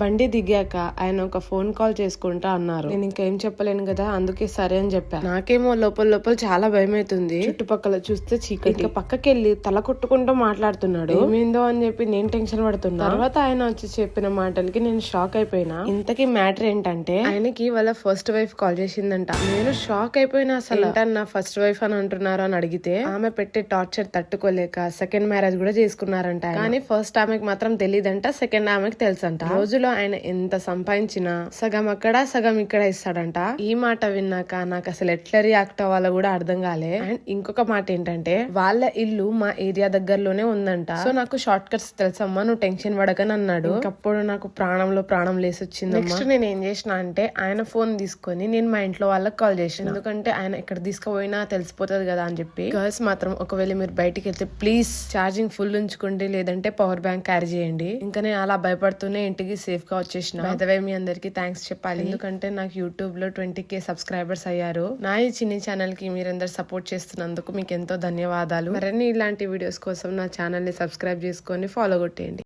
బండి దిగాక ఆయన ఒక ఫోన్ కాల్ చేసుకుంటా అన్నారు. నేను ఇంకేం చెప్పలేను కదా, అందుకే సరే అని చెప్పా. నాకేమో లోపల లోపల చాలా భయం అవుతుంది. చుట్టుపక్కల చూస్తే చీకటి. ఇక పక్కకెళ్ళి తల కొట్టుకుంటూ మాట్లాడుతున్నాడు. ఏమైందో అని చెప్పి నేను టెన్షన్ పడుతున్నా. తర్వాత ఆయన వచ్చి చెప్పిన మాటలకి నేను షాక్ అయిపోయినా. ఇంతకీ మ్యాటర్ ఏంటంటే ఆయనకి వాళ్ళ ఫస్ట్ వైఫ్ కాల్ చేసిందంట. నేను షాక్ అయిపోయినా. అసలు నా ఫస్ట్ వైఫ్ అని అంటున్నారు అని అడిగితే ఆమె పెట్టే టార్చర్ తట్టుకోలేక సెకండ్ మ్యారేజ్ కూడా చేసుకున్నారంట. కానీ ఫస్ట్ ఆమెకి మాత్రం తెలియదంట, సెకండ్ ఆమెకి తెలుసంట. రోజులో ఆయన ఎంత సంపాదించినా సగం అక్కడ సగం ఇక్కడ ఇస్తాడంట. ఈ మాట విన్నాక నాకు అసలు ఎట్లా రియాక్ట్ అవ్వాలో కూడా అర్థం కాలే. అండ్ ఇంకొక మాట ఏంటంటే వాళ్ళ ఇల్లు మా ఏరియా దగ్గరలోనే ఉందంట. సో నాకు షార్ట్ కట్స్ తెలుసమ్మా, నువ్వు టెన్షన్ పడకని అన్నాడు. ఇంకప్పుడు నాకు ప్రాణంలో ప్రాణం లేసి వచ్చింది. నెక్స్ట్ నేను ఏం చేసిన అంటే ఆయన ఫోన్ తీసుకొని నేను మా ఇంట్లో వాళ్ళకి కాల్ చేసిన. ఎందుకంటే ఆయన ఎక్కడ తీసుకుపోయినా తెలిసిపోతుంది కదా అని చెప్పి. గర్ల్స్ మాత్రం ఒకవేళ మీరు బయటికి వెళ్తే ప్లీజ్ ఛార్జింగ్ ఫుల్ ఉంచుకోండి, లేదంటే పవర్ బ్యాంక్ క్యారీ చేయండి. ఇంకా నేను అలా భయపడుతూనే ఇంటికి సేఫ్ గా వచ్చేసిన. బై మీ అందరికి థ్యాంక్స్ చెప్పాలి, ఎందుకంటే నాకు యూట్యూబ్ లో 20K సబ్స్క్రైబర్స్ అయ్యారు. నా ఈ చిన్ని ఛానల్ కి మీరందరూ సపోర్ట్ చేస్తున్నందుకు మీకు ఎంతో ధన్యవాదాలు. మరిన్ని ఇలాంటి వీడియోస్ కోసం నా ఛానల్ ని సబ్స్క్రైబ్ చేసుకొని ఫాలో కొట్టేయండి.